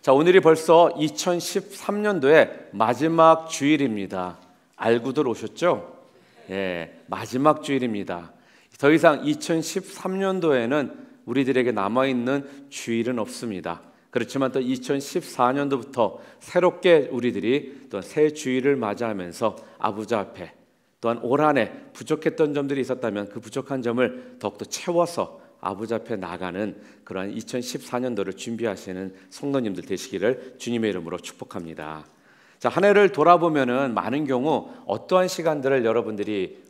자, 오늘이 벌써 2013년도의 마지막 주일입니다. 알고들 오셨죠? 예, 마지막 주일입니다. 더 이상 2013년도에는 우리들에게 남아있는 주일은 없습니다. 그렇지만 또 2014년도부터 새롭게 우리들이 또 새 주일을 맞이하면서 아버지 앞에 또한 올 한 해 부족했던 점들이 있었다면 그 부족한 점을 더욱더 채워서 아버지 앞에 나가는 그러한 2014년도를 준비하시는 성도님들 되시기를 주님의 이름으로 축복합니다. 자, 한 해를 돌아보면은 많은 경우 어떠한 시간들을 여러분들이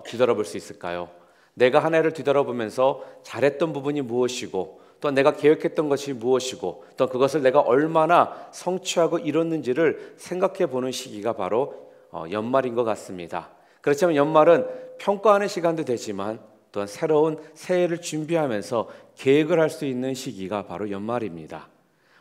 뒤돌아볼 수 있을까요? 내가 한 해를 뒤돌아보면서 잘했던 부분이 무엇이고 또 내가 계획했던 것이 무엇이고 또 그것을 내가 얼마나 성취하고 이뤘는지를 생각해 보는 시기가 바로 연말인 것 같습니다. 그렇지만 연말은 평가하는 시간도 되지만 또한 새로운 새해를 준비하면서 계획을 할 수 있는 시기가 바로 연말입니다.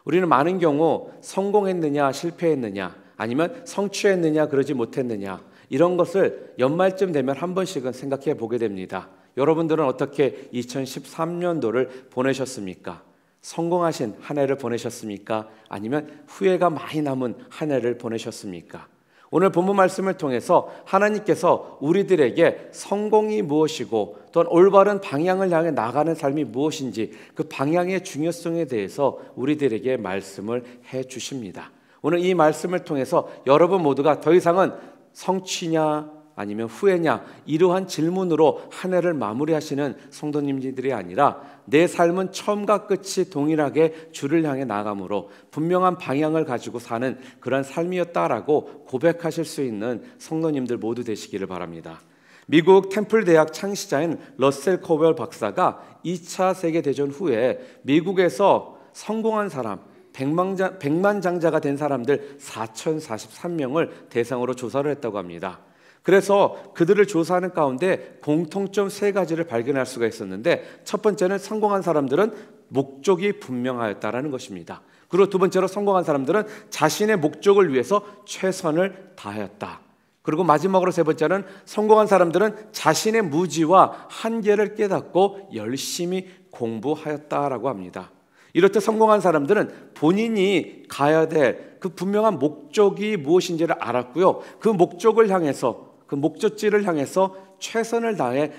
우리는 많은 경우 성공했느냐 실패했느냐 아니면 성취했느냐 그러지 못했느냐 이런 것을 연말쯤 되면 한 번씩은 생각해 보게 됩니다. 여러분들은 어떻게 2013년도를 보내셨습니까? 성공하신 한 해를 보내셨습니까? 아니면 후회가 많이 남은 한 해를 보내셨습니까? 오늘 본문 말씀을 통해서 하나님께서 우리들에게 성공이 무엇이고 또한 올바른 방향을 향해 나가는 삶이 무엇인지 그 방향의 중요성에 대해서 우리들에게 말씀을 해 주십니다. 오늘 이 말씀을 통해서 여러분 모두가 더 이상은 성취냐 아니면 후회냐 이러한 질문으로 한 해를 마무리하시는 성도님들이 아니라 내 삶은 처음과 끝이 동일하게 주를 향해 나가므로 분명한 방향을 가지고 사는 그런 삶이었다라고 고백하실 수 있는 성도님들 모두 되시기를 바랍니다. 미국 템플 대학 창시자인 러셀 코웰 박사가 2차 세계대전 후에 미국에서 성공한 사람 백만장자가 된 사람들 4,043명을 대상으로 조사를 했다고 합니다. 그래서 그들을 조사하는 가운데 공통점 세 가지를 발견할 수가 있었는데 첫 번째는 성공한 사람들은 목적이 분명하였다라는 것입니다. 그리고 두 번째로 성공한 사람들은 자신의 목적을 위해서 최선을 다하였다. 그리고 마지막으로 세 번째는 성공한 사람들은 자신의 무지와 한계를 깨닫고 열심히 공부하였다라고 합니다. 이렇듯 성공한 사람들은 본인이 가야 될 그 분명한 목적이 무엇인지를 알았고요. 그 목적을 향해서 그 목적지를 향해서 최선을 다해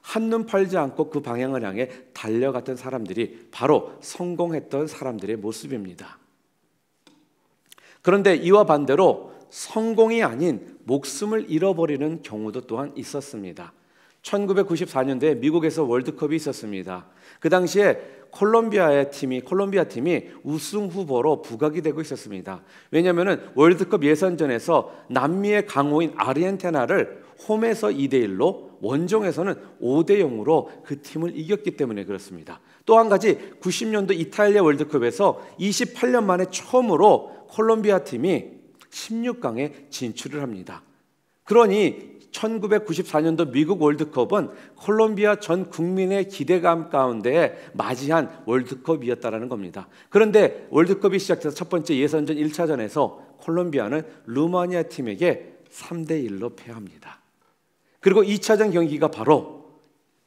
한눈 팔지 않고 그 방향을 향해 달려갔던 사람들이 바로 성공했던 사람들의 모습입니다. 그런데 이와 반대로 성공이 아닌 목숨을 잃어버리는 경우도 또한 있었습니다. 1994년도에 미국에서 월드컵이 있었습니다. 그 당시에 콜롬비아 팀이 우승 후보로 부각이 되고 있었습니다. 왜냐하면 월드컵 예선전에서 남미의 강호인 아르헨티나를 홈에서 2대1로 원정에서는 5대0으로 그 팀을 이겼기 때문에 그렇습니다. 또 한 가지 90년도 이탈리아 월드컵에서 28년 만에 처음으로 콜롬비아 팀이 16강에 진출을 합니다. 그러니 1994년도 미국 월드컵은 콜롬비아 전 국민의 기대감 가운데 맞이한 월드컵이었다는 겁니다. 그런데 월드컵이 시작돼서 첫 번째 예선전 1차전에서 콜롬비아는 루마니아 팀에게 3대1로 패합니다. 그리고 2차전 경기가 바로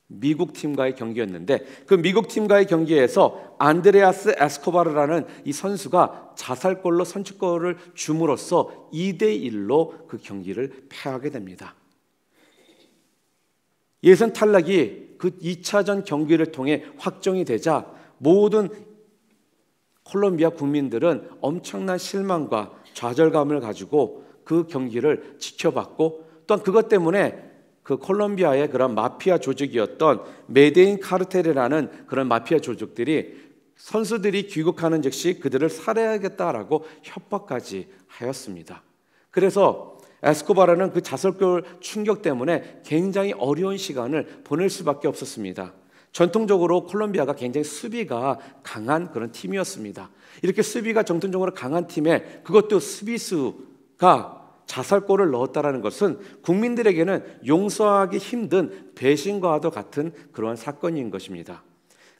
미국 팀과의 경기였는데 그 미국 팀과의 경기에서 안드레아스 에스코바르라는 이 선수가 자살골로 선취골을 줌으로써 2대1로 그 경기를 패하게 됩니다. 예선 탈락이 그 2차전 경기를 통해 확정이 되자 모든 콜롬비아 국민들은 엄청난 실망과 좌절감을 가지고 그 경기를 지켜봤고 또한 그것 때문에 그 콜롬비아의 그런 마피아 조직이었던 메데인 카르텔이라는 그런 마피아 조직들이 선수들이 귀국하는 즉시 그들을 살해하겠다라고 협박까지 하였습니다. 그래서 에스코바르는 그 자살골 충격 때문에 굉장히 어려운 시간을 보낼 수밖에 없었습니다. 전통적으로 콜롬비아가 굉장히 수비가 강한 그런 팀이었습니다. 이렇게 수비가 전통적으로 강한 팀에 그것도 수비수가 자살골을 넣었다는 것은 국민들에게는 용서하기 힘든 배신과도 같은 그러한 사건인 것입니다.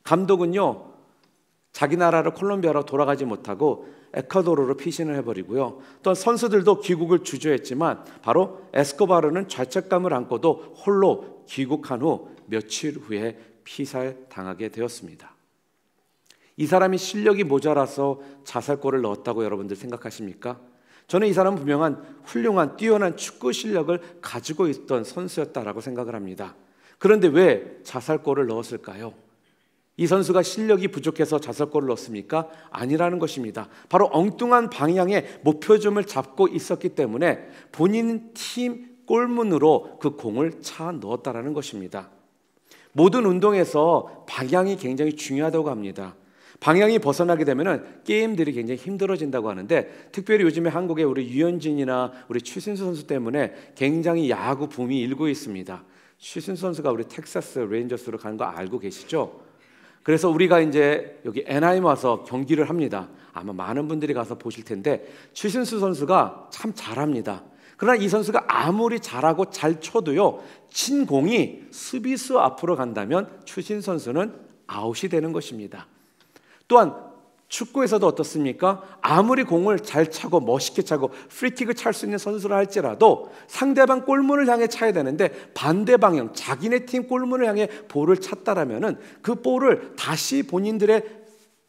감독은요, 자기 나라로 콜롬비아로 돌아가지 못하고 에콰도르로 피신을 해버리고요. 또 선수들도 귀국을 주저했지만 바로 에스코바르는 죄책감을 안고도 홀로 귀국한 후 며칠 후에 피살당하게 되었습니다. 이 사람이 실력이 모자라서 자살골을 넣었다고 여러분들 생각하십니까? 저는 이 사람은 분명한 훌륭한 뛰어난 축구 실력을 가지고 있던 선수였다라고 생각을 합니다. 그런데 왜 자살골을 넣었을까요? 이 선수가 실력이 부족해서 자살골을 넣었습니까? 아니라는 것입니다. 바로 엉뚱한 방향의 목표점을 잡고 있었기 때문에 본인 팀 골문으로 그 공을 차 넣었다라는 것입니다. 모든 운동에서 방향이 굉장히 중요하다고 합니다. 방향이 벗어나게 되면 게임들이 굉장히 힘들어진다고 하는데, 특별히 요즘에 한국에 우리 유현진이나 우리 추신수 선수 때문에 굉장히 야구 붐이 일고 있습니다. 추신수 선수가 우리 텍사스 레인저스로 가는 거 알고 계시죠? 그래서 우리가 이제 여기 애나임 와서 경기를 합니다. 아마 많은 분들이 가서 보실 텐데, 추신수 선수가 참 잘합니다. 그러나 이 선수가 아무리 잘하고 잘 쳐도요, 친 공이 수비수 앞으로 간다면 추신 선수는 아웃이 되는 것입니다. 또한 축구에서도 어떻습니까? 아무리 공을 잘 차고 멋있게 차고 프리킥을 찰 수 있는 선수라 할지라도 상대방 골문을 향해 차야 되는데 반대 방향, 자기네 팀 골문을 향해 볼을 찼다라면은 그 볼을 다시 본인들의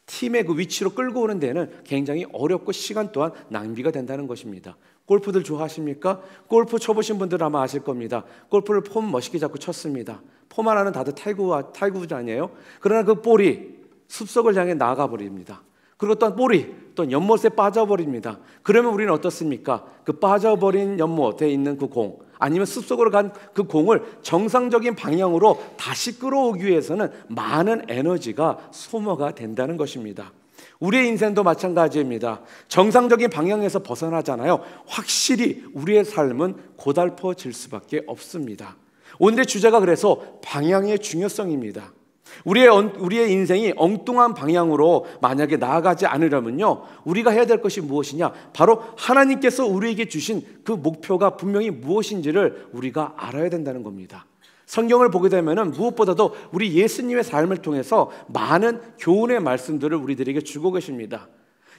팀의 그 위치로 끌고 오는 데는 굉장히 어렵고 시간 또한 낭비가 된다는 것입니다. 골프들 좋아하십니까? 골프 쳐보신 분들 아마 아실 겁니다. 골프를 폼 멋있게 잡고 쳤습니다. 폼 하나는 다들 탈구자 아니에요? 그러나 그 볼이 숲속을 향해 나가버립니다. 그리고 또한 볼이 또 연못에 빠져버립니다. 그러면 우리는 어떻습니까? 그 빠져버린 연못에 있는 그 공, 아니면 숲속으로 간 그 공을 정상적인 방향으로 다시 끌어오기 위해서는 많은 에너지가 소모가 된다는 것입니다. 우리의 인생도 마찬가지입니다. 정상적인 방향에서 벗어나잖아요. 확실히 우리의 삶은 고달퍼질 수밖에 없습니다. 오늘의 주제가 그래서 방향의 중요성입니다. 우리의 인생이 엉뚱한 방향으로 만약에 나아가지 않으려면요, 우리가 해야 될 것이 무엇이냐? 바로 하나님께서 우리에게 주신 그 목표가 분명히 무엇인지를 우리가 알아야 된다는 겁니다. 성경을 보게 되면은 무엇보다도 우리 예수님의 삶을 통해서 많은 교훈의 말씀들을 우리들에게 주고 계십니다.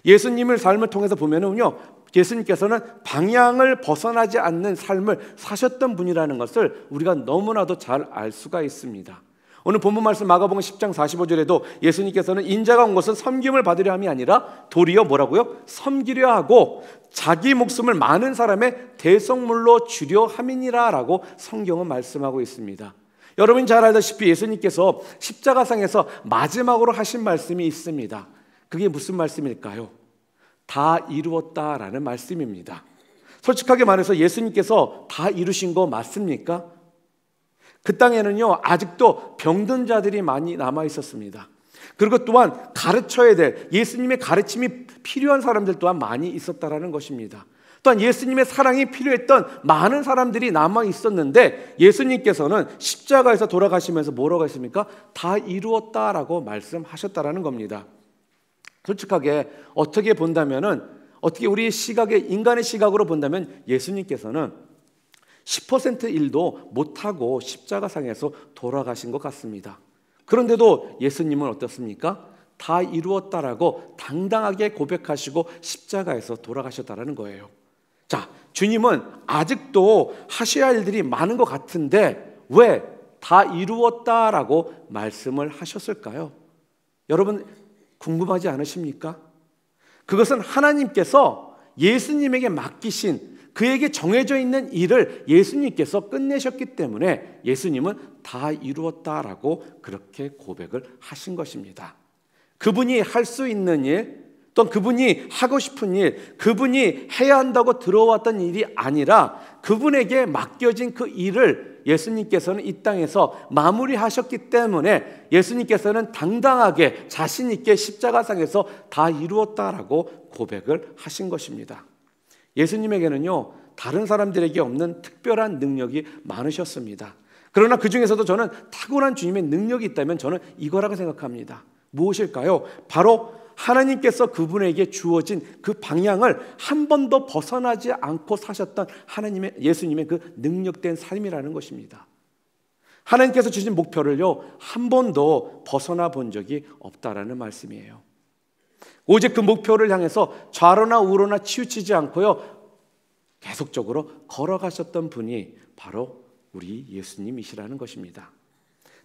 예수님의 삶을 통해서 보면은요, 예수님께서는 방향을 벗어나지 않는 삶을 사셨던 분이라는 것을 우리가 너무나도 잘 알 수가 있습니다. 오늘 본문 말씀 마가복음 10장 45절에도 예수님께서는 인자가 온 것은 섬김을 받으려 함이 아니라 도리어 뭐라고요? 섬기려 하고 자기 목숨을 많은 사람의 대속물로 주려 함이니라 라고 성경은 말씀하고 있습니다. 여러분 잘 알다시피 예수님께서 십자가상에서 마지막으로 하신 말씀이 있습니다. 그게 무슨 말씀일까요? 다 이루었다라는 말씀입니다. 솔직하게 말해서 예수님께서 다 이루신 거 맞습니까? 그 땅에는요, 아직도 병든 자들이 많이 남아 있었습니다. 그리고 또한 가르쳐야 될 예수님의 가르침이 필요한 사람들 또한 많이 있었다라는 것입니다. 또한 예수님의 사랑이 필요했던 많은 사람들이 남아 있었는데 예수님께서는 십자가에서 돌아가시면서 뭐라고 했습니까? 다 이루었다라고 말씀하셨다라는 겁니다. 솔직하게 어떻게 본다면은, 어떻게 우리 인간의 시각으로 본다면 예수님께서는 10% 일도 못하고 십자가상에서 돌아가신 것 같습니다. 그런데도 예수님은 어떻습니까? 다 이루었다라고 당당하게 고백하시고 십자가에서 돌아가셨다라는 거예요. 자, 주님은 아직도 하셔야 할 일들이 많은 것 같은데 왜 다 이루었다라고 말씀을 하셨을까요? 여러분 궁금하지 않으십니까? 그것은 하나님께서 예수님에게 맡기신, 그에게 정해져 있는 일을 예수님께서 끝내셨기 때문에 예수님은 다 이루었다라고 그렇게 고백을 하신 것입니다. 그분이 할 수 있는 일, 또 그분이 하고 싶은 일, 그분이 해야 한다고 들어왔던 일이 아니라 그분에게 맡겨진 그 일을 예수님께서는 이 땅에서 마무리하셨기 때문에 예수님께서는 당당하게 자신 있게 십자가상에서 다 이루었다라고 고백을 하신 것입니다. 예수님에게는요, 다른 사람들에게 없는 특별한 능력이 많으셨습니다. 그러나 그 중에서도 저는 탁월한 주님의 능력이 있다면 저는 이거라고 생각합니다. 무엇일까요? 바로 하나님께서 그분에게 주어진 그 방향을 한 번도 벗어나지 않고 사셨던 예수님의 그 능력된 삶이라는 것입니다. 하나님께서 주신 목표를요, 한 번도 벗어나 본 적이 없다라는 말씀이에요. 오직 그 목표를 향해서 좌로나 우로나 치우치지 않고요, 계속적으로 걸어가셨던 분이 바로 우리 예수님이시라는 것입니다.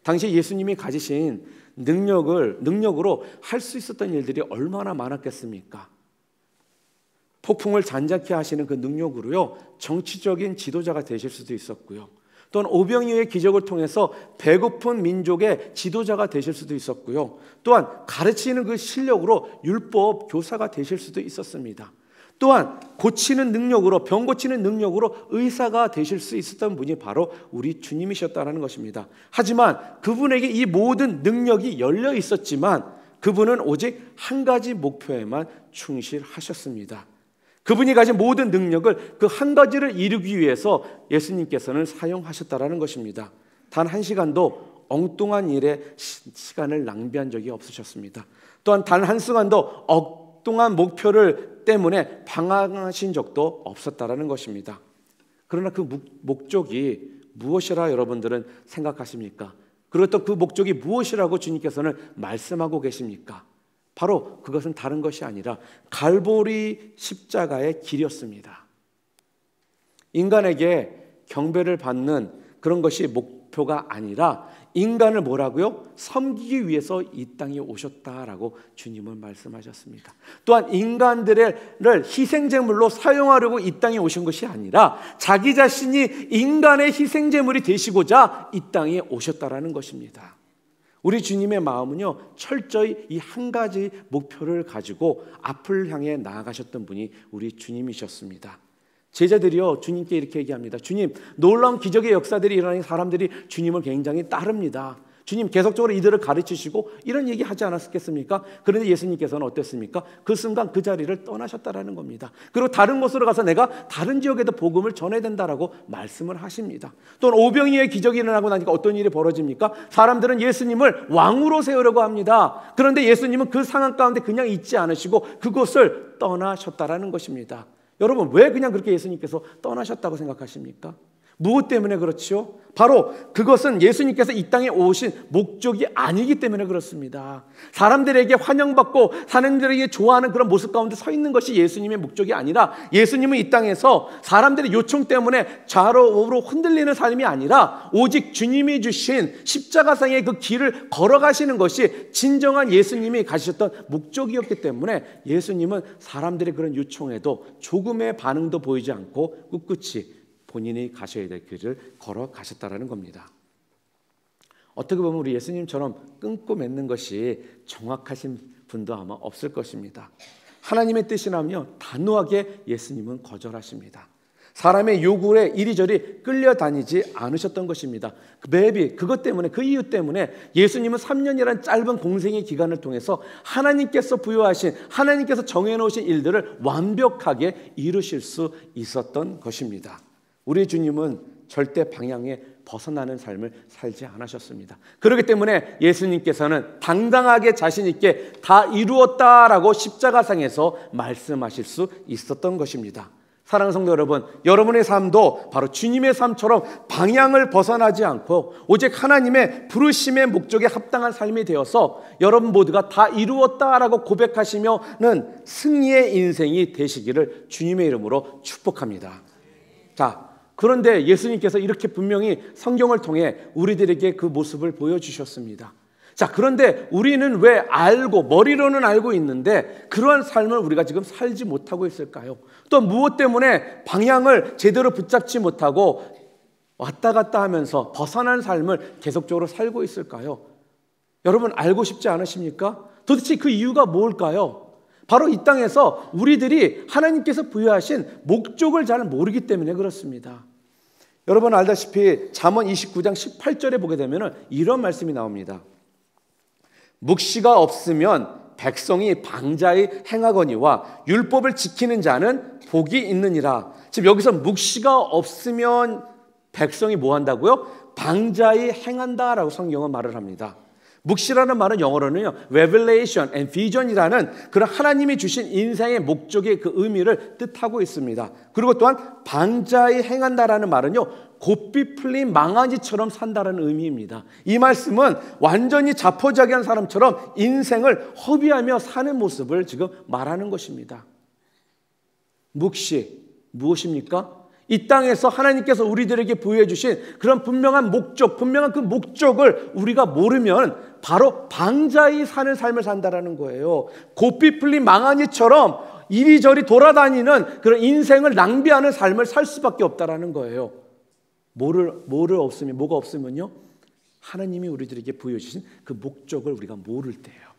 당시 예수님이 가지신 능력으로 할 수 있었던 일들이 얼마나 많았겠습니까? 폭풍을 잔잔케 하시는 그 능력으로요, 정치적인 지도자가 되실 수도 있었고요. 또한 오병이어의 기적을 통해서 배고픈 민족의 지도자가 되실 수도 있었고요. 또한 가르치는 그 실력으로 율법 교사가 되실 수도 있었습니다. 또한 고치는 능력으로, 병 고치는 능력으로 의사가 되실 수 있었던 분이 바로 우리 주님이셨다는 것입니다. 하지만 그분에게 이 모든 능력이 열려 있었지만 그분은 오직 한 가지 목표에만 충실하셨습니다. 그분이 가진 모든 능력을 그 한 가지를 이루기 위해서 예수님께서는 사용하셨다는 것입니다. 단 한 시간도 엉뚱한 일에 시간을 낭비한 적이 없으셨습니다. 또한 단 한 순간도 엉뚱한 목표를 때문에 방황하신 적도 없었다는 것입니다. 그러나 그 목적이 무엇이라 여러분들은 생각하십니까? 그리고 또 그 목적이 무엇이라고 주님께서는 말씀하고 계십니까? 바로 그것은 다른 것이 아니라 갈보리 십자가의 길이었습니다. 인간에게 경배를 받는 그런 것이 목표가 아니라 인간을 뭐라고요? 섬기기 위해서 이 땅에 오셨다라고 주님은 말씀하셨습니다. 또한 인간들을 희생제물로 사용하려고 이 땅에 오신 것이 아니라 자기 자신이 인간의 희생제물이 되시고자 이 땅에 오셨다라는 것입니다. 우리 주님의 마음은요, 철저히 이 한 가지 목표를 가지고 앞을 향해 나아가셨던 분이 우리 주님이셨습니다. 제자들이요, 주님께 이렇게 얘기합니다. 주님, 놀라운 기적의 역사들이 일어나니 사람들이 주님을 굉장히 따릅니다. 주님, 계속적으로 이들을 가르치시고 이런 얘기 하지 않았겠습니까? 그런데 예수님께서는 어땠습니까? 그 순간 그 자리를 떠나셨다라는 겁니다. 그리고 다른 곳으로 가서 내가 다른 지역에도 복음을 전해야 된다라고 말씀을 하십니다. 또는 오병이어의 기적이 일어나고 나니까 어떤 일이 벌어집니까? 사람들은 예수님을 왕으로 세우려고 합니다. 그런데 예수님은 그 상황 가운데 그냥 있지 않으시고 그곳을 떠나셨다라는 것입니다. 여러분, 왜 그냥 그렇게 예수님께서 떠나셨다고 생각하십니까? 무엇 때문에 그렇지요? 바로 그것은 예수님께서 이 땅에 오신 목적이 아니기 때문에 그렇습니다. 사람들에게 환영받고 사람들에게 좋아하는 그런 모습 가운데 서 있는 것이 예수님의 목적이 아니라 진님은 이 땅에서 사람들의 요청 때문에 좌로 우로 흔들리는 삶이 아니라 오직 주님이 주신 십자가상의 그 길을 걸어가시는 것이 진정한 예수님이 가셨던 목적이었기 때문에 예수님은 사람들의 그런 요청에도 조금의 반응도 보이지 않고 꿋꿋이 본인이 가셔야 될 길을 걸어가셨다는 겁니다. 어떻게 보면 우리 예수님처럼 끊고 맺는 것이 정확하신 분도 아마 없을 것입니다. 하나님의 뜻이라며 단호하게 예수님은 거절하십니다. 사람의 요구에 이리저리 끌려다니지 않으셨던 것입니다. 그것 때문에, 그 이유 때문에 예수님은 3년이라는 짧은 공생의 기간을 통해서 하나님께서 부여하신, 하나님께서 정해놓으신 일들을 완벽하게 이루실 수 있었던 것입니다. 우리 주님은 절대 방향에 벗어나는 삶을 살지 않으셨습니다. 그렇기 때문에 예수님께서는 당당하게 자신 있게 다 이루었다라고 십자가상에서 말씀하실 수 있었던 것입니다. 사랑하는 성도 여러분, 여러분의 삶도 바로 주님의 삶처럼 방향을 벗어나지 않고 오직 하나님의 부르심의 목적에 합당한 삶이 되어서 여러분 모두가 다 이루었다라고 고백하시면은 승리의 인생이 되시기를 주님의 이름으로 축복합니다. 자, 그런데 예수님께서 이렇게 분명히 성경을 통해 우리들에게 그 모습을 보여주셨습니다. 자, 그런데 우리는 왜 머리로는 알고 있는데 그러한 삶을 우리가 지금 살지 못하고 있을까요? 또 무엇 때문에 방향을 제대로 붙잡지 못하고 왔다 갔다 하면서 벗어난 삶을 계속적으로 살고 있을까요? 여러분, 알고 싶지 않으십니까? 도대체 그 이유가 뭘까요? 바로 이 땅에서 우리들이 하나님께서 부여하신 목적을 잘 모르기 때문에 그렇습니다. 여러분 알다시피 잠언 29장 18절에 보게 되면 이런 말씀이 나옵니다. 묵시가 없으면 백성이 방자히 행하거니와 율법을 지키는 자는 복이 있느니라. 지금 여기서 묵시가 없으면 백성이 뭐 한다고요? 방자히 행한다라고 성경은 말을 합니다. 묵시라는 말은 영어로는요, revelation and vision이라는 그런 하나님이 주신 인생의 목적의 그 의미를 뜻하고 있습니다. 그리고 또한 방자히 행한다라는 말은요, 곱비 풀린 망아지처럼 산다라는 의미입니다. 이 말씀은 완전히 자포자기한 사람처럼 인생을 허비하며 사는 모습을 지금 말하는 것입니다. 묵시, 무엇입니까? 이 땅에서 하나님께서 우리들에게 부여해 주신 그런 분명한 목적, 분명한 그 목적을 우리가 모르면 바로 방자히 사는 삶을 산다라는 거예요. 고삐 풀린 망아니처럼 이리저리 돌아다니는 그런 인생을 낭비하는 삶을 살 수밖에 없다라는 거예요. 뭐가 없으면요? 하나님이 우리들에게 부여해 주신 그 목적을 우리가 모를 때예요.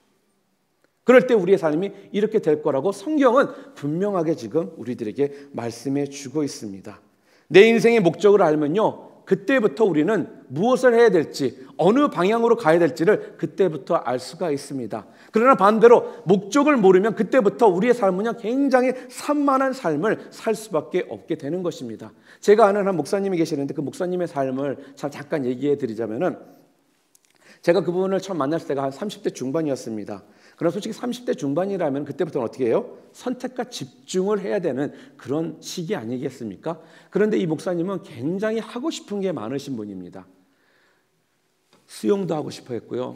그럴 때 우리의 삶이 이렇게 될 거라고 성경은 분명하게 지금 우리들에게 말씀해 주고 있습니다. 내 인생의 목적을 알면요, 그때부터 우리는 무엇을 해야 될지, 어느 방향으로 가야 될지를 그때부터 알 수가 있습니다. 그러나 반대로 목적을 모르면 그때부터 우리의 삶은요, 굉장히 산만한 삶을 살 수밖에 없게 되는 것입니다. 제가 아는 한 목사님이 계시는데 그 목사님의 삶을 잠깐 얘기해 드리자면은, 제가 그분을 처음 만났을 때가 한 30대 중반이었습니다. 그러나 솔직히 30대 중반이라면 그때부터는 어떻게 해요? 선택과 집중을 해야 되는 그런 시기 아니겠습니까? 그런데 이 목사님은 굉장히 하고 싶은 게 많으신 분입니다. 수영도 하고 싶어 했고요,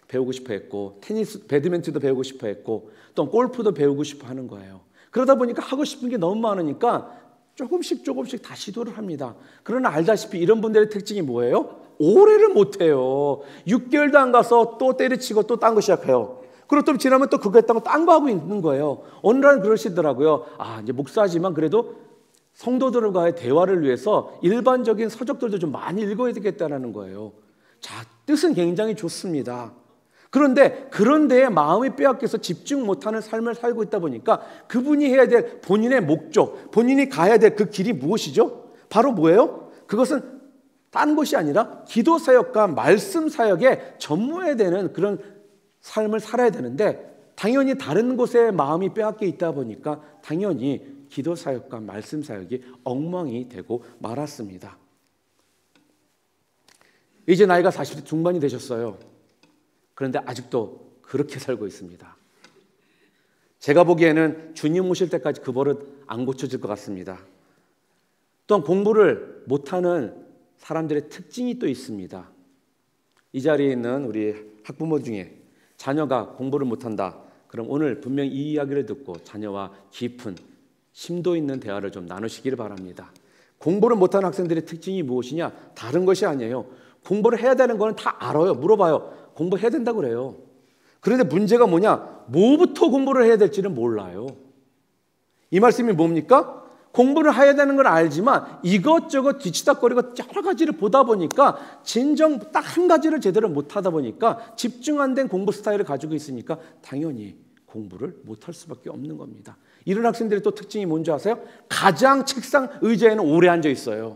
배우고 싶어 했고, 테니스, 배드민턴도 배우고 싶어 했고, 또 골프도 배우고 싶어 하는 거예요. 그러다 보니까 하고 싶은 게 너무 많으니까 조금씩 다 시도를 합니다. 그러나 알다시피 이런 분들의 특징이 뭐예요? 오래를 못해요. 6개월도 안 가서 또 때려치고 또 딴 거 시작해요. 그리고 또 지나면 또 그거 했다고 딴 거 하고 있는 거예요. 어느 날 그러시더라고요. 이제 목사지만 그래도 성도들과의 대화를 위해서 일반적인 서적들도 좀 많이 읽어야 되겠다는 거예요. 자, 뜻은 굉장히 좋습니다. 그런데 그런 데에 마음이 빼앗겨서 집중 못하는 삶을 살고 있다 보니까 그분이 해야 될 본인의 목적, 본인이 가야 될 그 길이 무엇이죠? 바로 뭐예요? 그것은 딴 것이 아니라 기도 사역과 말씀 사역에 전무해야 되는 그런 삶을 살아야 되는데, 당연히 다른 곳에 마음이 빼앗겨 있다 보니까 당연히 기도 사역과 말씀 사역이 엉망이 되고 말았습니다. 이제 나이가 40대 중반이 되셨어요. 그런데 아직도 그렇게 살고 있습니다. 제가 보기에는 주님 오실 때까지 그 버릇 안 고쳐질 것 같습니다. 또한 공부를 못하는 사람들의 특징이 또 있습니다. 이 자리에 있는 우리 학부모 중에 자녀가 공부를 못한다, 그럼 오늘 분명히 이 이야기를 듣고 자녀와 깊은 심도 있는 대화를 좀 나누시기를 바랍니다. 공부를 못하는 학생들의 특징이 무엇이냐? 다른 것이 아니에요. 공부를 해야 되는 거는 다 알아요. 물어봐요. 공부해야 된다고 그래요. 그런데 문제가 뭐냐? 뭐부터 공부를 해야 될지는 몰라요. 이 말씀이 뭡니까? 공부를 해야 되는 걸 알지만 이것저것 뒤치다거리고 여러 가지를 보다 보니까 진정 딱 한 가지를 제대로 못하다 보니까 집중 안 된 공부 스타일을 가지고 있으니까 당연히 공부를 못할 수밖에 없는 겁니다. 이런 학생들의 또 특징이 뭔지 아세요? 가장 책상 의자에는 오래 앉아 있어요.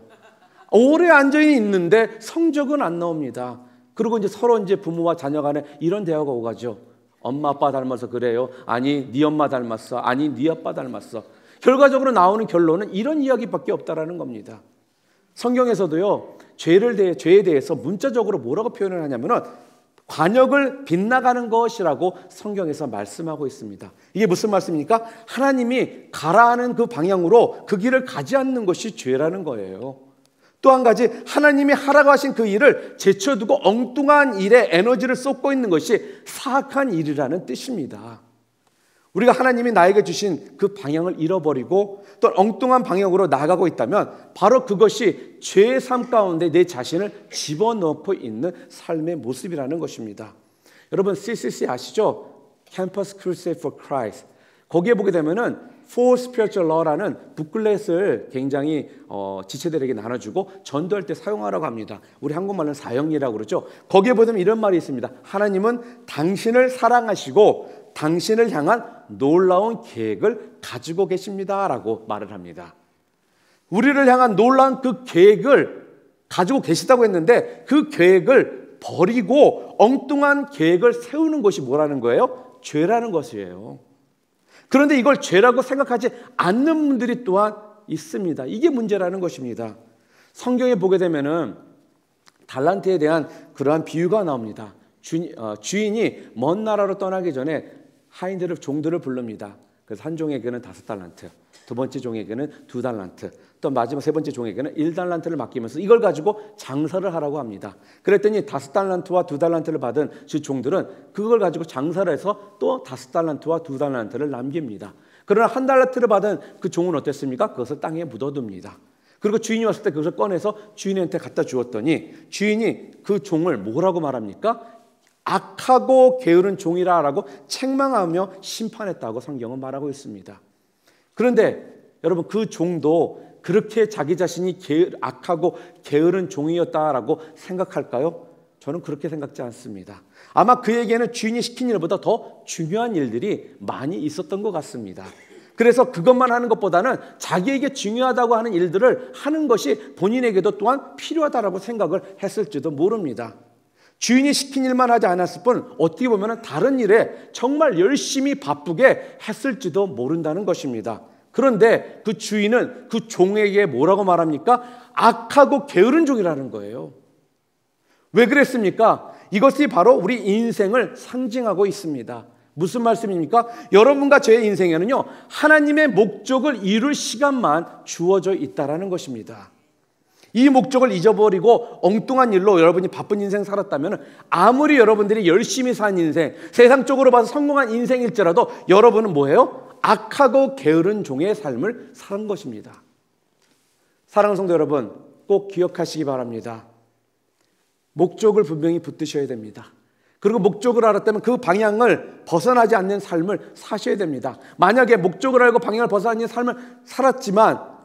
오래 앉아 있는데 성적은 안 나옵니다. 그리고 이제 서로 이제 부모와 자녀 간에 이런 대화가 오가죠. 엄마 아빠 닮아서 그래요. 아니 네 엄마 닮았어. 아니 네 아빠 닮았어. 결과적으로 나오는 결론은 이런 이야기밖에 없다라는 겁니다. 성경에서도요, 죄에 대해서 문자적으로 뭐라고 표현을 하냐면은 관역을 빗나가는 것이라고 성경에서 말씀하고 있습니다. 이게 무슨 말씀입니까? 하나님이 가라하는 그 방향으로 그 길을 가지 않는 것이 죄라는 거예요. 또 한 가지, 하나님이 하라고 하신 그 일을 제쳐두고 엉뚱한 일에 에너지를 쏟고 있는 것이 사악한 일이라는 뜻입니다. 우리가 하나님이 나에게 주신 그 방향을 잃어버리고 또 엉뚱한 방향으로 나아가고 있다면 바로 그것이 죄의 삶 가운데 내 자신을 집어넣고 있는 삶의 모습이라는 것입니다. 여러분 CCC 아시죠? Campus Crusade for Christ. 거기에 보게 되면은 For Spiritual Law라는 북클렛을 굉장히 지체들에게 나눠주고 전도할 때 사용하라고 합니다. 우리 한국말로는 사형리라고 그러죠. 거기에 보면 이런 말이 있습니다. 하나님은 당신을 사랑하시고 당신을 향한 놀라운 계획을 가지고 계십니다라고 말을 합니다. 우리를 향한 놀라운 그 계획을 가지고 계시다고 했는데 그 계획을 버리고 엉뚱한 계획을 세우는 것이 뭐라는 거예요? 죄라는 것이에요. 그런데 이걸 죄라고 생각하지 않는 분들이 또한 있습니다. 이게 문제라는 것입니다. 성경에 보게 되면은 달란트에 대한 그러한 비유가 나옵니다. 주인이 먼 나라로 떠나기 전에 하인들을 종들을 부릅니다. 그래서 한 종에게는 5달란트, 두 번째 종에게는 2달란트, 또 마지막 세 번째 종에게는 1달란트를 맡기면서 이걸 가지고 장사를 하라고 합니다. 그랬더니 5달란트와 2달란트를 받은 그 종들은 그걸 가지고 장사를 해서 또 5달란트와 2달란트를 남깁니다. 그러나 1달란트를 받은 그 종은 어땠습니까? 그것을 땅에 묻어둡니다. 그리고 주인이 왔을 때 그것을 꺼내서 주인한테 갖다 주었더니 주인이 그 종을 뭐라고 말합니까? 악하고 게으른 종이라고 책망하며 심판했다고 성경은 말하고 있습니다. 그런데 여러분, 그 종도 그렇게 자기 자신이 악하고 게으른 종이었다라고 생각할까요? 저는 그렇게 생각지 않습니다. 아마 그에게는 주인이 시킨 일보다 더 중요한 일들이 많이 있었던 것 같습니다. 그래서 그것만 하는 것보다는 자기에게 중요하다고 하는 일들을 하는 것이 본인에게도 또한 필요하다라고 생각을 했을지도 모릅니다. 주인이 시킨 일만 하지 않았을 뿐 어떻게 보면 다른 일에 정말 열심히 바쁘게 했을지도 모른다는 것입니다. 그런데 그 주인은 그 종에게 뭐라고 말합니까? 악하고 게으른 종이라는 거예요. 왜 그랬습니까? 이것이 바로 우리 인생을 상징하고 있습니다. 무슨 말씀입니까? 여러분과 저의 인생에는요, 하나님의 목적을 이룰 시간만 주어져 있다라는 것입니다. 이 목적을 잊어버리고 엉뚱한 일로 여러분이 바쁜 인생 살았다면 아무리 여러분들이 열심히 산 인생, 세상적으로 봐서 성공한 인생일지라도 여러분은 뭐예요? 악하고 게으른 종의 삶을 산 것입니다. 사랑하는 성도 여러분, 꼭 기억하시기 바랍니다. 목적을 분명히 붙드셔야 됩니다. 그리고 목적을 알았다면 그 방향을 벗어나지 않는 삶을 사셔야 됩니다. 만약에 목적을 알고 방향을 벗어나는 삶을 살았지만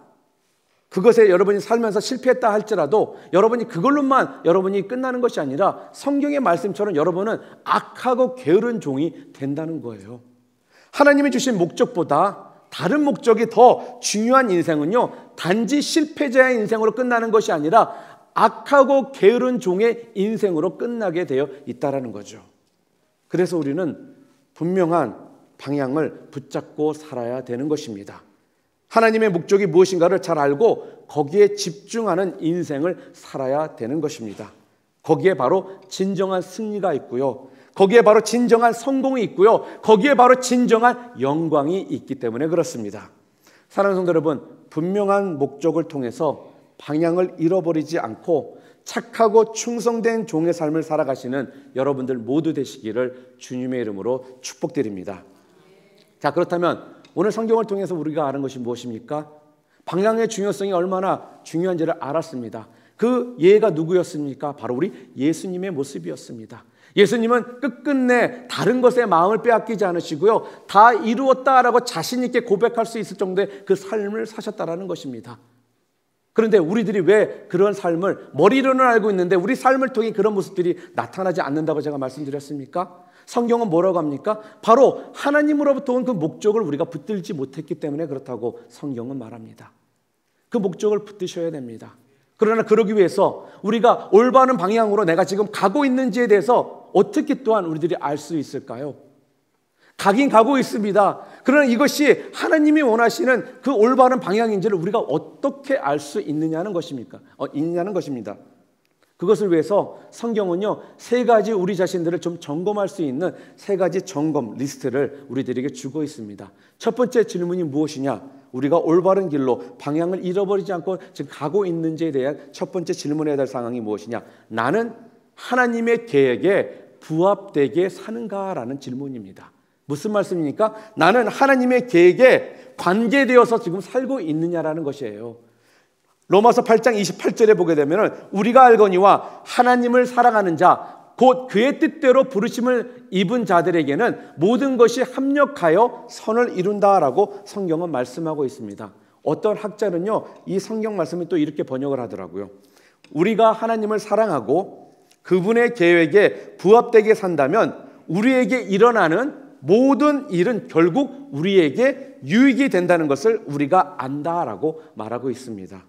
그것에 여러분이 살면서 실패했다 할지라도 여러분이 그걸로만 여러분이 끝나는 것이 아니라 성경의 말씀처럼 여러분은 악하고 게으른 종이 된다는 거예요. 하나님이 주신 목적보다 다른 목적이 더 중요한 인생은요, 단지 실패자의 인생으로 끝나는 것이 아니라 악하고 게으른 종의 인생으로 끝나게 되어 있다는 거죠. 그래서 우리는 분명한 방향을 붙잡고 살아야 되는 것입니다. 하나님의 목적이 무엇인가를 잘 알고 거기에 집중하는 인생을 살아야 되는 것입니다. 거기에 바로 진정한 승리가 있고요, 거기에 바로 진정한 성공이 있고요, 거기에 바로 진정한 영광이 있기 때문에 그렇습니다. 사랑하는 성도 여러분, 분명한 목적을 통해서 방향을 잃어버리지 않고 착하고 충성된 종의 삶을 살아가시는 여러분들 모두 되시기를 주님의 이름으로 축복드립니다. 자, 그렇다면 오늘 성경을 통해서 우리가 아는 것이 무엇입니까? 방향의 중요성이 얼마나 중요한지를 알았습니다. 그 예가 누구였습니까? 바로 우리 예수님의 모습이었습니다. 예수님은 끝끝내 다른 것에 마음을 빼앗기지 않으시고요, 다 이루었다라고 자신 있게 고백할 수 있을 정도의 그 삶을 사셨다라는 것입니다. 그런데 우리들이 왜 그런 삶을 머리로는 알고 있는데 우리 삶을 통해 그런 모습들이 나타나지 않는다고 제가 말씀드렸습니까? 성경은 뭐라고 합니까? 바로 하나님으로부터 온 그 목적을 우리가 붙들지 못했기 때문에 그렇다고 성경은 말합니다. 그 목적을 붙드셔야 됩니다. 그러나 그러기 위해서 우리가 올바른 방향으로 내가 지금 가고 있는지에 대해서 어떻게 또한 우리들이 알 수 있을까요? 가긴 가고 있습니다. 그러나 이것이 하나님이 원하시는 그 올바른 방향인지를 우리가 어떻게 알 수 있느냐는 것입니다. 그것을 위해서 성경은요, 세 가지 우리 자신들을 좀 점검할 수 있는 세 가지 점검 리스트를 우리들에게 주고 있습니다. 첫 번째 질문이 무엇이냐? 우리가 올바른 길로 방향을 잃어버리지 않고 지금 가고 있는지에 대한 첫 번째 질문해야 될 상황이 무엇이냐? 나는 하나님의 계획에 부합되게 사는가라는 질문입니다. 무슨 말씀입니까? 나는 하나님의 계획에 관계되어서 지금 살고 있느냐라는 것이에요. 로마서 8장 28절에 보게 되면 우리가 알거니와 하나님을 사랑하는 자 곧 그의 뜻대로 부르심을 입은 자들에게는 모든 것이 합력하여 선을 이룬다라고 성경은 말씀하고 있습니다. 어떤 학자는요, 이 성경 말씀을 또 이렇게 번역을 하더라고요. 우리가 하나님을 사랑하고 그분의 계획에 부합되게 산다면 우리에게 일어나는 모든 일은 결국 우리에게 유익이 된다는 것을 우리가 안다라고 말하고 있습니다.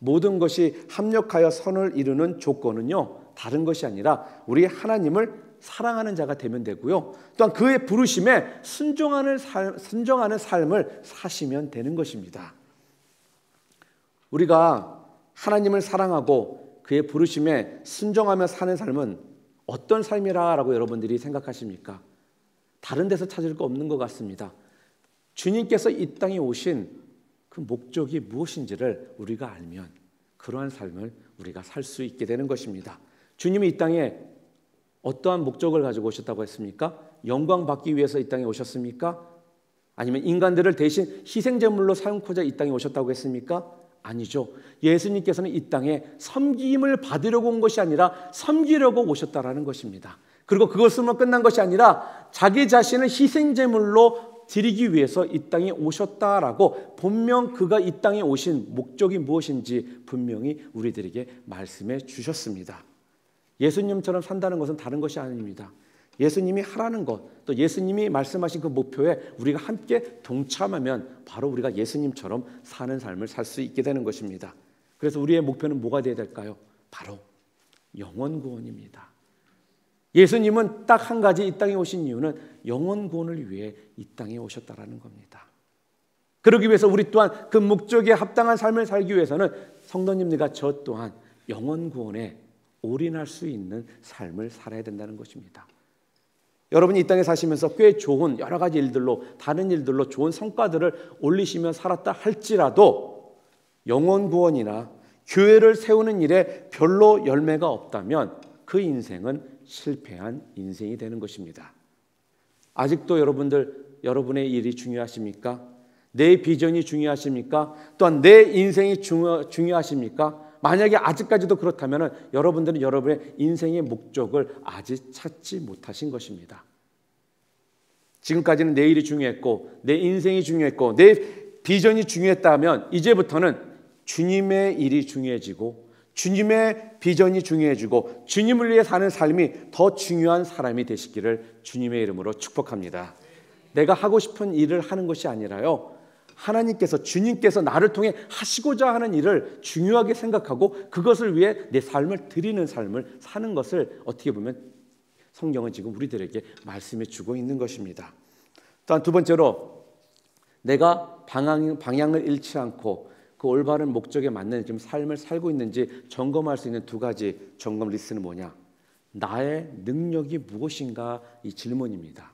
모든 것이 합력하여 선을 이루는 조건은요, 다른 것이 아니라 우리 하나님을 사랑하는 자가 되면 되고요, 또한 그의 부르심에 순종하는 삶을 사시면 되는 것입니다. 우리가 하나님을 사랑하고 그의 부르심에 순종하며 사는 삶은 어떤 삶이라고 여러분들이 생각하십니까? 다른 데서 찾을 거 없는 것 같습니다. 주님께서 이 땅에 오신 그 목적이 무엇인지를 우리가 알면 그러한 삶을 우리가 살 수 있게 되는 것입니다. 주님이 이 땅에 어떠한 목적을 가지고 오셨다고 했습니까? 영광 받기 위해서 이 땅에 오셨습니까? 아니면 인간들을 대신 희생제물로 사용하고자 이 땅에 오셨다고 했습니까? 아니죠. 예수님께서는 이 땅에 섬김을 받으려고 온 것이 아니라 섬기려고 오셨다라는 것입니다. 그리고 그것으로만 끝난 것이 아니라 자기 자신을 희생제물로 드리기 위해서 이 땅에 오셨다라고 분명 그가 이 땅에 오신 목적이 무엇인지 분명히 우리들에게 말씀해 주셨습니다. 예수님처럼 산다는 것은 다른 것이 아닙니다. 예수님이 하라는 것, 또 예수님이 말씀하신 그 목표에 우리가 함께 동참하면 바로 우리가 예수님처럼 사는 삶을 살 수 있게 되는 것입니다. 그래서 우리의 목표는 뭐가 되어야 될까요? 바로 영혼 구원입니다. 예수님은 딱 한 가지 이 땅에 오신 이유는 영혼 구원을 위해 이 땅에 오셨다라는 겁니다. 그러기 위해서 우리 또한 그 목적에 합당한 삶을 살기 위해서는 성도님들과 저 또한 영혼 구원에 올인할 수 있는 삶을 살아야 된다는 것입니다. 여러분이 이 땅에 사시면서 꽤 좋은 여러 가지 일들로, 다른 일들로 좋은 성과들을 올리시며 살았다 할지라도 영혼 구원이나 교회를 세우는 일에 별로 열매가 없다면 그 인생은 실패한 인생이 되는 것입니다. 아직도 여러분의 일이 중요하십니까? 내 비전이 중요하십니까? 또한 내 인생이 중요하십니까? 만약에 아직까지도 그렇다면 여러분들은 여러분의 인생의 목적을 아직 찾지 못하신 것입니다. 지금까지는 내 일이 중요했고 내 인생이 중요했고 내 비전이 중요했다면 이제부터는 주님의 일이 중요해지고 주님의 비전이 중요해지고 주님을 위해 사는 삶이 더 중요한 사람이 되시기를 주님의 이름으로 축복합니다. 내가 하고 싶은 일을 하는 것이 아니라요, 하나님께서, 주님께서 나를 통해 하시고자 하는 일을 중요하게 생각하고 그것을 위해 내 삶을 드리는 삶을 사는 것을 어떻게 보면 성경은 지금 우리들에게 말씀해 주고 있는 것입니다. 또한 두 번째로 내가 방향을 잃지 않고 그 올바른 목적에 맞는 지금 삶을 살고 있는지 점검할 수 있는 두 가지 점검 리스트는 뭐냐? 나의 능력이 무엇인가? 이 질문입니다.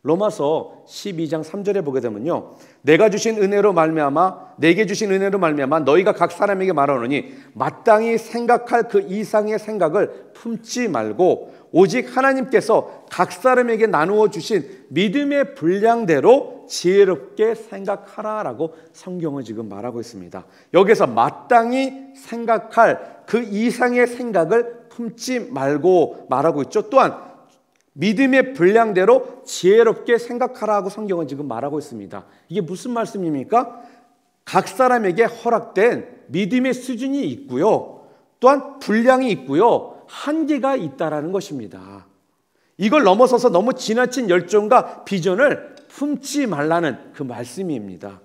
로마서 12장 3절에 보게 되면요, 내가 주신 은혜로 말미암아 내게 주신 은혜로 말미암아 너희가 각 사람에게 말하노니 마땅히 생각할 그 이상의 생각을 품지 말고 오직 하나님께서 각 사람에게 나누어 주신 믿음의 분량대로 지혜롭게 생각하라라고 성경은 지금 말하고 있습니다. 여기서 마땅히 생각할 그 이상의 생각을 품지 말고 말하고 있죠. 또한 믿음의 분량대로 지혜롭게 생각하라고 성경은 지금 말하고 있습니다. 이게 무슨 말씀입니까? 각 사람에게 허락된 믿음의 수준이 있고요, 또한 분량이 있고요, 한계가 있다라는 것입니다. 이걸 넘어서서 너무 지나친 열정과 비전을 품지 말라는 그 말씀입니다.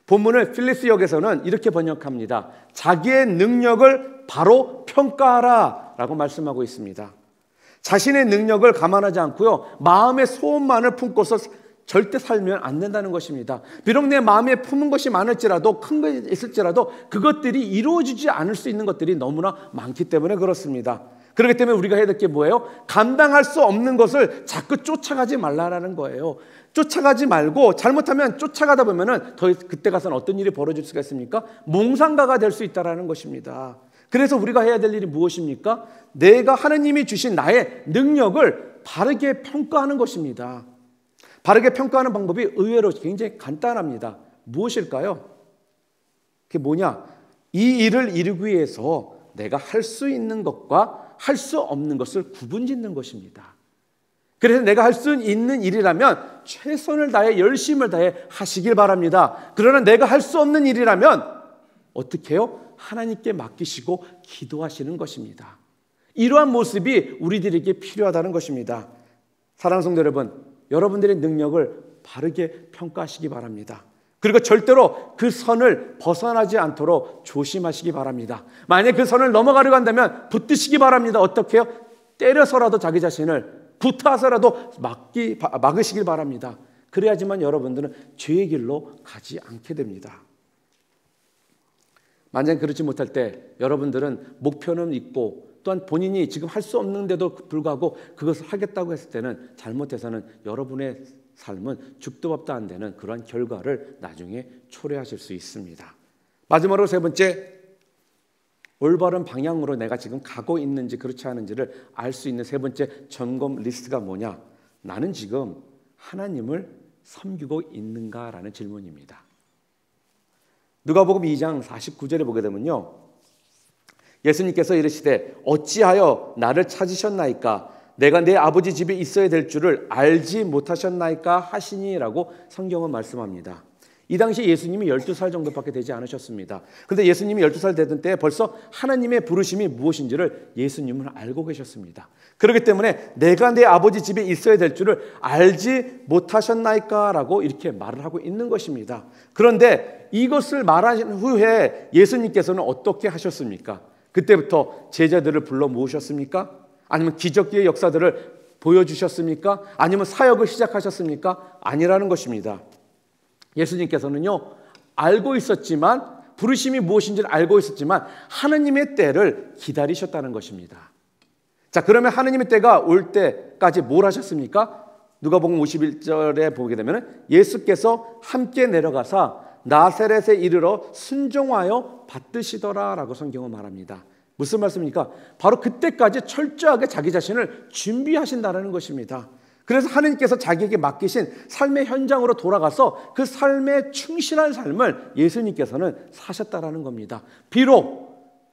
본문을 필리스역에서는 이렇게 번역합니다. 자기의 능력을 바로 평가하라 라고 말씀하고 있습니다. 자신의 능력을 감안하지 않고요, 마음의 소원만을 품고서 절대 살면 안 된다는 것입니다. 비록 내 마음에 품은 것이 많을지라도, 큰 것이 있을지라도 그것들이 이루어지지 않을 수 있는 것들이 너무나 많기 때문에 그렇습니다. 그렇기 때문에 우리가 해야 될 게 뭐예요? 감당할 수 없는 것을 자꾸 쫓아가지 말라라는 거예요. 쫓아가지 말고, 잘못하면 쫓아가다 보면은 그때 가서는 어떤 일이 벌어질 수가 있습니까? 몽상가가 될 수 있다라는 것입니다. 그래서 우리가 해야 될 일이 무엇입니까? 내가 하나님이 주신 나의 능력을 바르게 평가하는 것입니다. 바르게 평가하는 방법이 의외로 굉장히 간단합니다. 무엇일까요? 그게 뭐냐? 이 일을 이루기 위해서 내가 할 수 있는 것과 할 수 없는 것을 구분짓는 것입니다. 그래서 내가 할 수 있는 일이라면 최선을 다해 열심을 다해 하시길 바랍니다. 그러나 내가 할 수 없는 일이라면 어떻게 해요? 하나님께 맡기시고 기도하시는 것입니다. 이러한 모습이 우리들에게 필요하다는 것입니다. 사랑하는 성도 여러분, 여러분들의 능력을 바르게 평가하시기 바랍니다. 그리고 절대로 그 선을 벗어나지 않도록 조심하시기 바랍니다. 만약 그 선을 넘어가려고 한다면 붙드시기 바랍니다. 어떻게 해요? 때려서라도 자기 자신을 구타해서라도 막으시길 바랍니다. 그래야지만 여러분들은 죄의 길로 가지 않게 됩니다. 만약 그렇지 못할 때 여러분들은 목표는 있고 또한 본인이 지금 할 수 없는데도 불구하고 그것을 하겠다고 했을 때는 잘못해서는 여러분의 삶은 죽도 밥도 안 되는 그러한 결과를 나중에 초래하실 수 있습니다. 마지막으로 세 번째, 올바른 방향으로 내가 지금 가고 있는지 그렇지 않은지를 알 수 있는 세 번째 점검 리스트가 뭐냐? 나는 지금 하나님을 섬기고 있는가라는 질문입니다. 누가복음 2장 49절에 보게 되면요, 예수님께서 이르시되 어찌하여 나를 찾으셨나이까? 내가 내 아버지 집에 있어야 될 줄을 알지 못하셨나이까 하시니라고 성경은 말씀합니다. 이 당시 예수님이 12살 정도밖에 되지 않으셨습니다. 그런데 예수님이 12살 되던 때 벌써 하나님의 부르심이 무엇인지를 예수님은 알고 계셨습니다. 그렇기 때문에 내가 내 아버지 집에 있어야 될 줄을 알지 못하셨나이까? 라고 이렇게 말을 하고 있는 것입니다. 그런데 이것을 말하신 후에 예수님께서는 어떻게 하셨습니까? 그때부터 제자들을 불러 모으셨습니까? 아니면 기적의 역사들을 보여주셨습니까? 아니면 사역을 시작하셨습니까? 아니라는 것입니다. 예수님께서는요, 알고 있었지만, 부르심이 무엇인지를 알고 있었지만 하나님의 때를 기다리셨다는 것입니다. 자, 그러면 하나님의 때가 올 때까지 뭘 하셨습니까? 누가복음 51절에 보게 되면 예수께서 함께 내려가사 나사렛에 이르러 순종하여 받드시더라라고 성경은 말합니다. 무슨 말씀입니까? 바로 그때까지 철저하게 자기 자신을 준비하신다는 것입니다. 그래서 하나님께서 자기에게 맡기신 삶의 현장으로 돌아가서 그 삶에 충실한 삶을 예수님께서는 사셨다라는 겁니다. 비록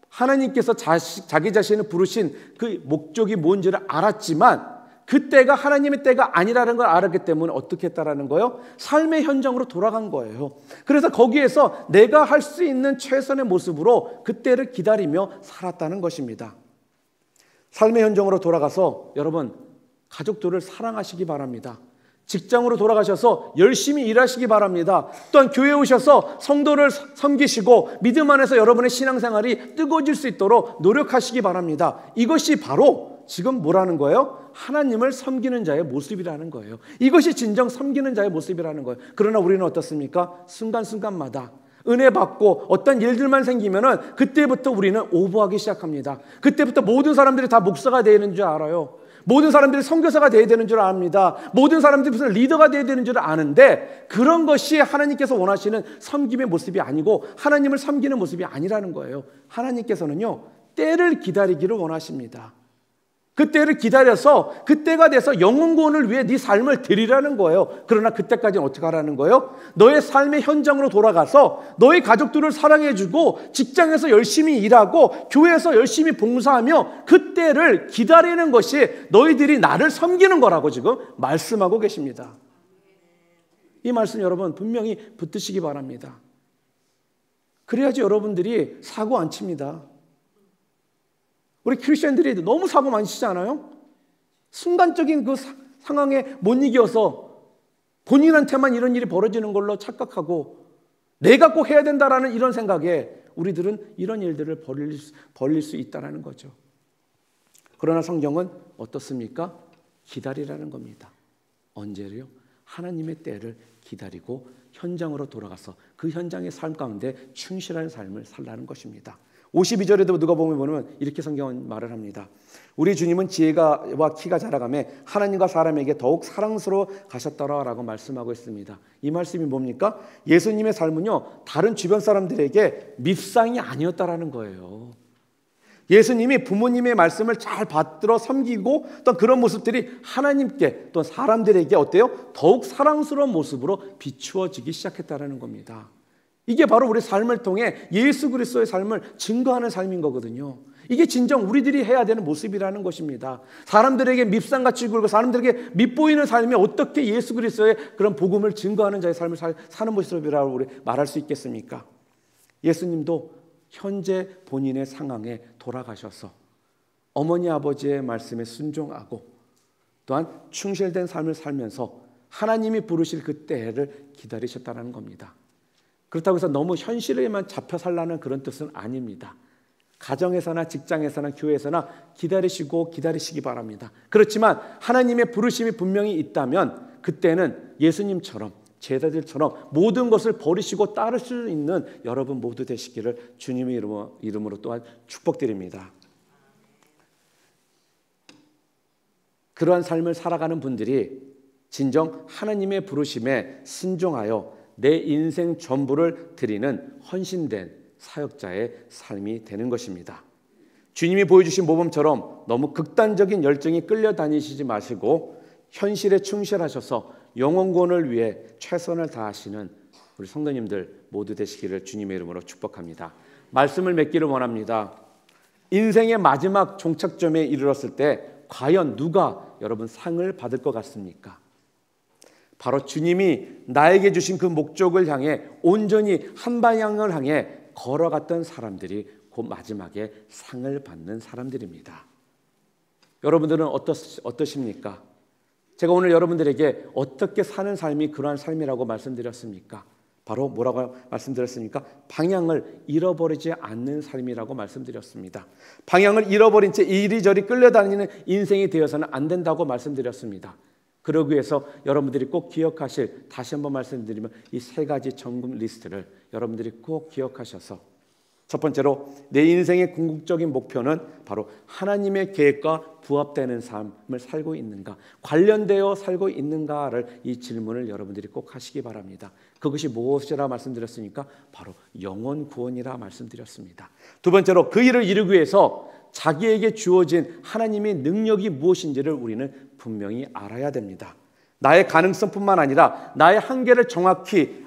하나님께서 자기 자신을 부르신 그 목적이 뭔지를 알았지만 그때가 하나님의 때가 아니라는 걸 알았기 때문에 어떻게 했다라는 거예요? 삶의 현장으로 돌아간 거예요. 그래서 거기에서 내가 할 수 있는 최선의 모습으로 그때를 기다리며 살았다는 것입니다. 삶의 현장으로 돌아가서 여러분, 가족들을 사랑하시기 바랍니다. 직장으로 돌아가셔서 열심히 일하시기 바랍니다. 또한 교회에 오셔서 성도를 섬기시고 믿음 안에서 여러분의 신앙생활이 뜨거워질 수 있도록 노력하시기 바랍니다. 이것이 바로 지금 뭐라는 거예요? 하나님을 섬기는 자의 모습이라는 거예요. 이것이 진정 섬기는 자의 모습이라는 거예요. 그러나 우리는 어떻습니까? 순간순간마다 은혜 받고 어떤 일들만 생기면은 그때부터 우리는 오버하기 시작합니다. 그때부터 모든 사람들이 다 목사가 되는 줄 알아요. 모든 사람들이 선교사가 되어야 되는 줄 압니다. 모든 사람들이 무슨 리더가 되어야 되는 줄 아는데 그런 것이 하나님께서 원하시는 섬김의 모습이 아니고 하나님을 섬기는 모습이 아니라는 거예요. 하나님께서는요, 때를 기다리기를 원하십니다. 그 때를 기다려서 그때가 돼서 영혼 구원을 위해 네 삶을 드리라는 거예요. 그러나 그때까지는 어떻게 하라는 거예요? 너의 삶의 현장으로 돌아가서 너의 가족들을 사랑해주고 직장에서 열심히 일하고 교회에서 열심히 봉사하며 그 때를 기다리는 것이 너희들이 나를 섬기는 거라고 지금 말씀하고 계십니다. 이 말씀 여러분 분명히 붙드시기 바랍니다. 그래야지 여러분들이 사고 안 칩니다. 우리 크리스천들이 너무 사고 많이 치지 않아요? 순간적인 그 상황에 못 이겨서 본인한테만 이런 일이 벌어지는 걸로 착각하고 내가 꼭 해야 된다라는 이런 생각에 우리들은 이런 일들을 벌릴 수 있다는 거죠. 그러나 성경은 어떻습니까? 기다리라는 겁니다. 언제를요? 하나님의 때를 기다리고 현장으로 돌아가서 그 현장의 삶 가운데 충실한 삶을 살라는 것입니다. 52절에도 누가 보면 이렇게 성경은 말을 합니다. 우리 주님은 지혜와 키가 자라가며 하나님과 사람에게 더욱 사랑스러워 가셨더라라고 말씀하고 있습니다. 이 말씀이 뭡니까? 예수님의 삶은요, 다른 주변 사람들에게 밉상이 아니었다라는 거예요. 예수님이 부모님의 말씀을 잘 받들어 섬기고 또 그런 모습들이 하나님께 또 사람들에게 어때요? 더욱 사랑스러운 모습으로 비추어지기 시작했다는 겁니다. 이게 바로 우리 삶을 통해 예수 그리스도의 삶을 증거하는 삶인 거거든요. 이게 진정 우리들이 해야 되는 모습이라는 것입니다. 사람들에게 밉상같이 굴고 사람들에게 밉보이는 삶이 어떻게 예수 그리스도의 그런 복음을 증거하는 자의 삶을 사는 모습이라고 우리 말할 수 있겠습니까? 예수님도 현재 본인의 상황에 돌아가셔서 어머니 아버지의 말씀에 순종하고 또한 충실된 삶을 살면서 하나님이 부르실 그 때를 기다리셨다는 겁니다. 그렇다고 해서 너무 현실에만 잡혀 살라는 그런 뜻은 아닙니다. 가정에서나 직장에서나 교회에서나 기다리시기 바랍니다. 그렇지만 하나님의 부르심이 분명히 있다면 그때는 예수님처럼 제자들처럼 모든 것을 버리시고 따를 수 있는 여러분 모두 되시기를 주님의 이름으로 또한 축복드립니다. 그러한 삶을 살아가는 분들이 진정 하나님의 부르심에 순종하여 내 인생 전부를 드리는 헌신된 사역자의 삶이 되는 것입니다. 주님이 보여주신 모범처럼 너무 극단적인 열정이 끌려다니시지 마시고 현실에 충실하셔서 영혼 구원을 위해 최선을 다하시는 우리 성도님들 모두 되시기를 주님의 이름으로 축복합니다. 말씀을 맺기를 원합니다. 인생의 마지막 종착점에 이르렀을 때 과연 누가 여러분 상을 받을 것 같습니까? 바로 주님이 나에게 주신 그 목적을 향해 온전히 한 방향을 향해 걸어갔던 사람들이 곧 마지막에 상을 받는 사람들입니다. 여러분들은 어떠십니까? 제가 오늘 여러분들에게 어떻게 사는 삶이 그러한 삶이라고 말씀드렸습니까? 바로 뭐라고 말씀드렸습니까? 방향을 잃어버리지 않는 삶이라고 말씀드렸습니다. 방향을 잃어버린 채 이리저리 끌려다니는 인생이 되어서는 안 된다고 말씀드렸습니다. 그러기 위해서 여러분들이 꼭 기억하실, 다시 한번 말씀드리면 이 세 가지 점검 리스트를 여러분들이 꼭 기억하셔서, 첫 번째로 내 인생의 궁극적인 목표는 바로 하나님의 계획과 부합되는 삶을 살고 있는가, 관련되어 살고 있는가를, 이 질문을 여러분들이 꼭 하시기 바랍니다. 그것이 무엇이라 말씀드렸습니까? 바로 영혼 구원이라 말씀드렸습니다. 두 번째로 그 일을 이루기 위해서 자기에게 주어진 하나님의 능력이 무엇인지를 우리는 분명히 알아야 됩니다. 나의 가능성뿐만 아니라 나의 한계를 정확히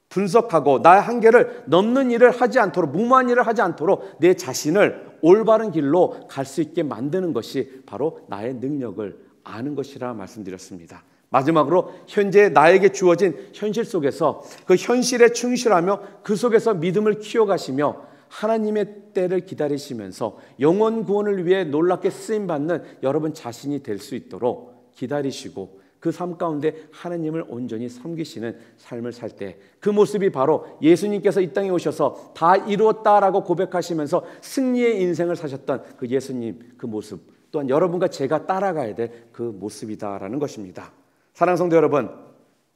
분석하고 나의 한계를 넘는 일을 하지 않도록, 무모한 일을 하지 않도록 내 자신을 올바른 길로 갈 수 있게 만드는 것이 바로 나의 능력을 아는 것이라 말씀드렸습니다. 마지막으로 현재 나에게 주어진 현실 속에서 그 현실에 충실하며 그 속에서 믿음을 키워가시며 하나님의 때를 기다리시면서 영혼 구원을 위해 놀랍게 쓰임받는 여러분 자신이 될 수 있도록 기다리시고 그 삶 가운데 하나님을 온전히 섬기시는 삶을 살 때 그 모습이 바로 예수님께서 이 땅에 오셔서 다 이루었다라고 고백하시면서 승리의 인생을 사셨던 그 예수님 그 모습, 또한 여러분과 제가 따라가야 될 그 모습이다라는 것입니다. 사랑하는 성도 여러분,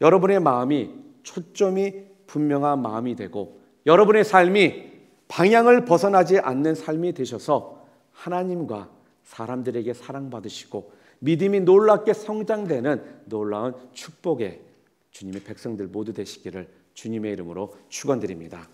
여러분의 마음이 초점이 분명한 마음이 되고 여러분의 삶이 방향을 벗어나지 않는 삶이 되셔서 하나님과 사람들에게 사랑받으시고 믿음이 놀랍게 성장되는 놀라운 축복의 주님의 백성들 모두 되시기를 주님의 이름으로 축원드립니다.